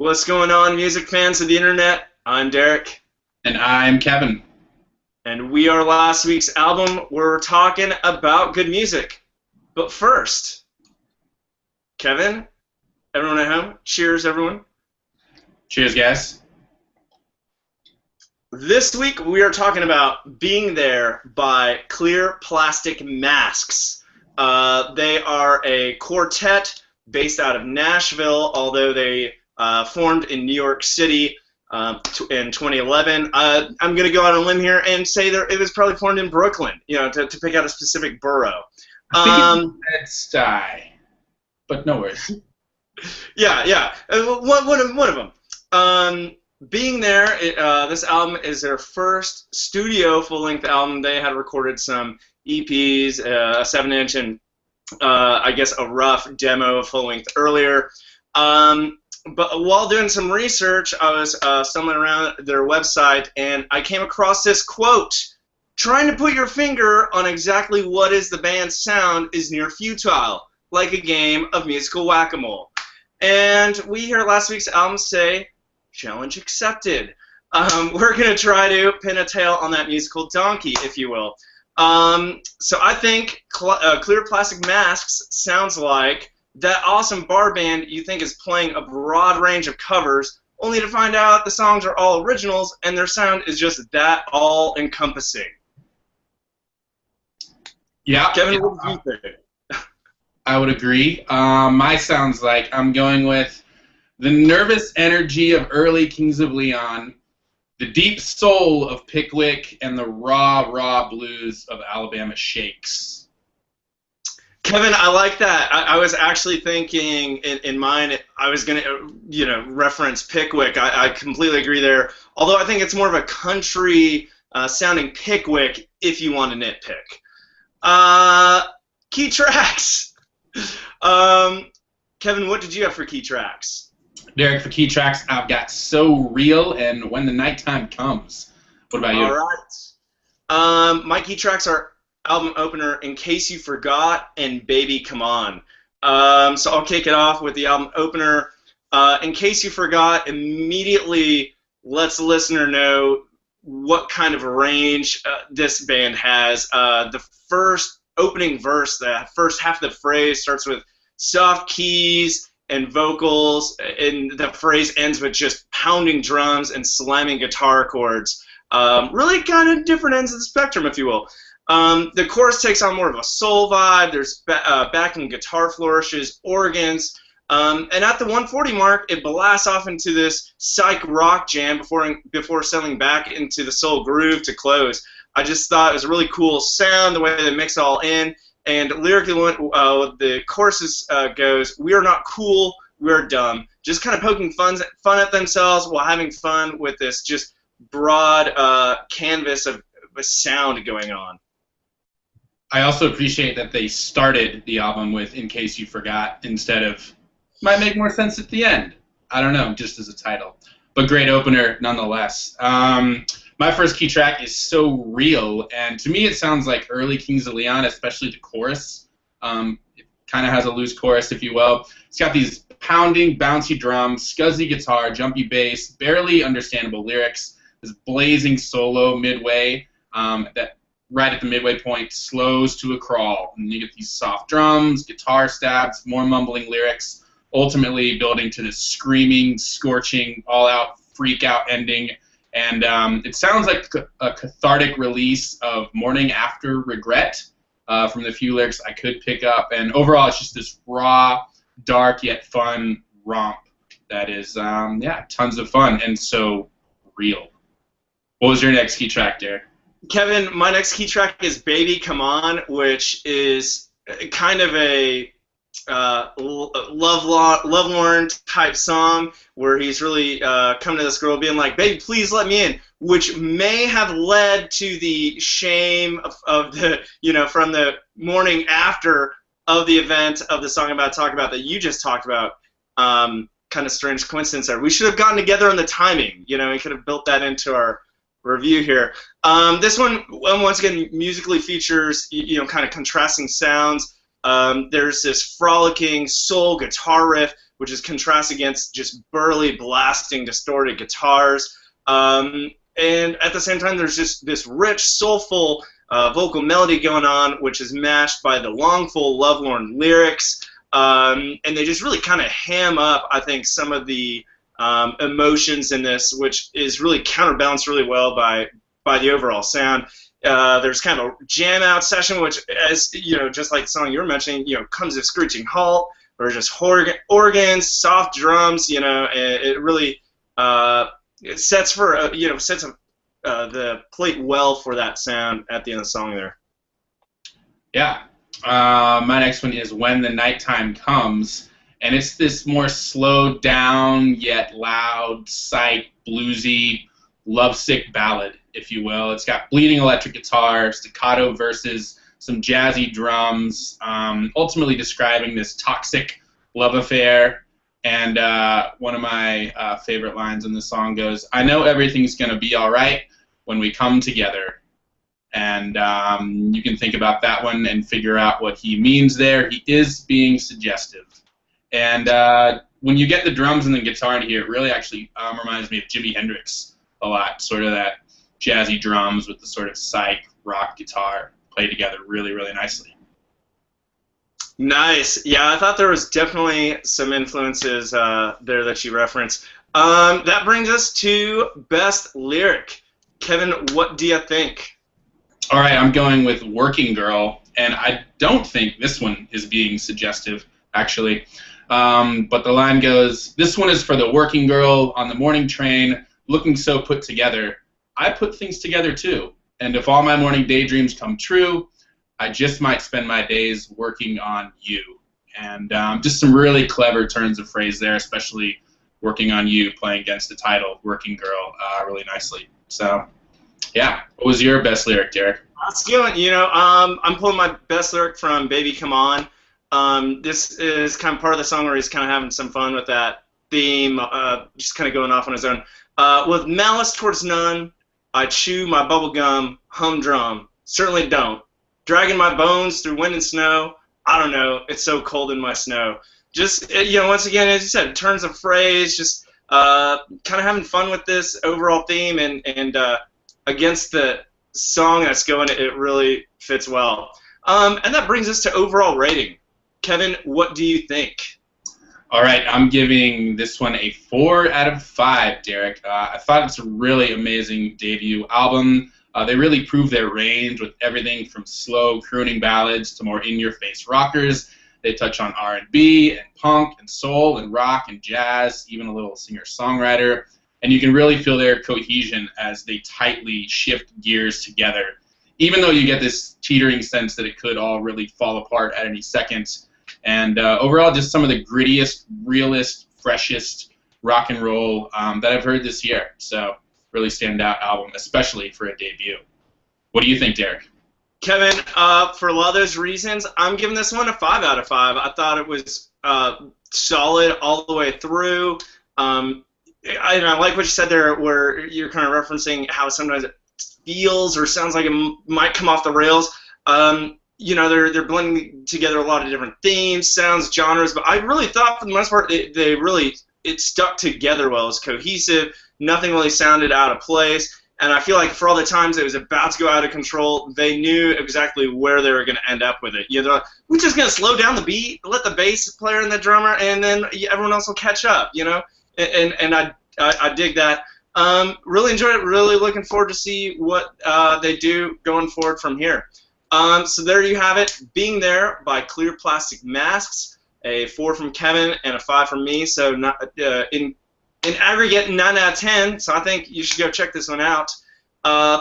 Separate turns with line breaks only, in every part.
What's going on, music fans of the internet? I'm Derek,
And I'm Kevin.
and we are last week's album. We're talking about good music. But first, Kevin, everyone at home, cheers, everyone.
Cheers, guys.
This week we are talking about Being There by Clear Plastic Masks. They are a quartet based out of Nashville, although they formed in New York City in 2011. I'm going to go out on a limb here and say that it was probably formed in Brooklyn, to pick out a specific borough.
I think it's Bed-Stuy, but no worries.
Yeah. One of them. Being There, this album is their first studio full-length album. They had recorded some EPs, a 7-inch, and I guess a rough demo of full-length earlier. But while doing some research, I was stumbling around their website, and I came across this quote: "Trying to put your finger on exactly what is the band's sound is near futile, like a game of musical whack-a-mole." And we hear last week's album say, challenge accepted. We're going to try to pin a tail on that musical donkey, if you will. So I think Clear Plastic Masks sounds like that awesome bar band you think is playing a broad range of covers, only to find out the songs are all originals and their sound is just that all-encompassing.
Yeah.
Kevin, what do you think?
I would agree. My sounds like I'm going with the nervous energy of early Kings of Leon, the deep soul of Pickwick, and the raw blues of Alabama Shakes.
Kevin, I like that. I was actually thinking in mine, I was going to, reference Pickwick. I completely agree there. Although I think it's more of a country sounding Pickwick if you want to nitpick. Key tracks. Kevin, what did you have for key tracks?
Derek, for key tracks, I've got So Real and When the Nighttime Comes. What about you?
All right. My key tracks are album opener, In Case You Forgot, and Baby Come On. So I'll kick it off with the album opener. In Case You Forgot immediately lets the listener know what kind of range this band has. The first opening verse, the first half of the phrase starts with soft keys and vocals, and the phrase ends with just pounding drums and slamming guitar chords. Really kind of different ends of the spectrum, if you will. The chorus takes on more of a soul vibe. There's backing guitar flourishes, organs, and at the 140 mark, it blasts off into this psych rock jam before settling back into the soul groove to close. I just thought it was a really cool sound, the way they mix it all in. And lyrically, the choruses goes, "We are not cool, we're dumb." Just kind of poking fun at themselves while having fun with this just broad canvas of sound going on.
I also appreciate that they started the album with In Case You Forgot instead of might make more sense at the end. I don't know, just as a title. But great opener nonetheless. My first key track is So Real, and to me it sounds like early Kings of Leon, especially the chorus. It kind of has a loose chorus, if you will. It's got these pounding, bouncy drums, scuzzy guitar, jumpy bass, barely understandable lyrics, this blazing solo midway that right at the midway point slows to a crawl. And you get these soft drums, guitar stabs, more mumbling lyrics, ultimately building to this screaming, scorching, all-out, freak-out ending. And it sounds like a cathartic release of Morning After Regret from the few lyrics I could pick up. And overall, it's just this raw, dark, yet fun romp that is, tons of fun and so real. What was your next key track, Derek?
Kevin, my next key track is Baby Come On, which is kind of a lovelorn type song where he's really coming to this girl being like, "Baby, please let me in," which may have led to the shame of the, from the morning after of the event of the song I'm about to talk about that you just talked about. Kind of strange coincidence there. We should have gotten together on the timing. We could have built that into our review here. This one, once again, musically features, kind of contrasting sounds. There's this frolicking soul guitar riff, which is contrast against just burly, blasting, distorted guitars. And at the same time, there's just this rich, soulful vocal melody going on, which is matched by the longful, lovelorn lyrics. And they just really kind of ham up, I think, some of the emotions in this, which is really counterbalanced really well by the overall sound. There's kind of a jam out session, which, as you know, just like the song you were mentioning, you know, comes to a screeching halt. Or just organs, soft drums, you know, and it really it sets for sets the plate well for that sound at the end of the song there.
Yeah. My next one is When the Nighttime Comes, and it's this more slowed down yet loud, psych, bluesy, lovesick ballad, if you will. It's got bleeding electric guitar, staccato verses, some jazzy drums, ultimately describing this toxic love affair. And one of my favorite lines in the song goes, "I know everything's going to be all right when we come together." And you can think about that one and figure out what he means there. He is being suggestive. And when you get the drums and the guitar in here, it really actually reminds me of Jimi Hendrix a lot. Sort of that jazzy drums with the sort of psych rock guitar play together really, really nicely.
Nice. Yeah, I thought there was definitely some influences there that you referenced. That brings us to Best Lyric. Kevin, what do you think?
All right, I'm going with Working Girl, and I don't think this one is being suggestive, actually. But the line goes, "This one is for the working girl on the morning train, looking so put together. I put things together too, and if all my morning daydreams come true, I just might spend my days working on you." And just some really clever turns of phrase there, especially "working on you" playing against the title "Working Girl" really nicely. So, yeah. What was your best lyric, Derek?
That's good. You know, I'm pulling my best lyric from "Baby Come On." This is kind of part of the song where he's kind of having some fun with that theme, just kind of going off on his own. With malice towards none, I chew my bubble gum, humdrum. Certainly don't. Dragging my bones through wind and snow. I don't know. It's so cold in my snow. Just, you know, once again, as you said, turns of phrase, just kind of having fun with this overall theme, and against the song that's going, it really fits well. And that brings us to overall rating. Kevin, what do you think?
All right, I'm giving this one a 4 out of 5, Derek. I thought it's a really amazing debut album. They really prove their range with everything from slow crooning ballads to more in-your-face rockers. They touch on R&B and punk and soul and rock and jazz, even a little singer-songwriter. And you can really feel their cohesion as they tightly shift gears together, even though you get this teetering sense that it could all really fall apart at any second. And overall, just some of the grittiest, realest, freshest rock and roll that I've heard this year. So, really standout album, especially for a debut. What do you think, Derek?
Kevin, for a lot of those reasons, I'm giving this one a 5 out of 5. I thought it was solid all the way through. I like what you said there, where you're kind of referencing how sometimes it feels or sounds like it might come off the rails. You know, they're blending together a lot of different themes, sounds, genres, but I really thought for the most part it stuck together well. It was cohesive. Nothing really sounded out of place. And I feel like for all the times it was about to go out of control, they knew exactly where they were going to end up with it. You know, we're just going to slow down the beat, let the bass player and the drummer, and then everyone else will catch up. You know, and I dig that. Really enjoyed it. Really looking forward to see what they do going forward from here. So there you have it. Being There by Clear Plastic Masks. A 4 from Kevin and a 5 from me. So not, in aggregate, 9 out of 10. So I think you should go check this one out.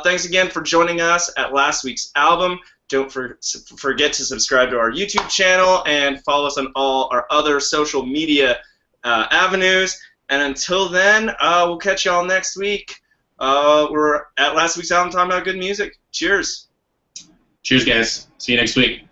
Thanks again for joining us at last week's album. Don't forget to subscribe to our YouTube channel and follow us on all our other social media avenues. And until then, we'll catch y'all next week. We're at last week's album talking about good music. Cheers.
Cheers, guys. See you next week.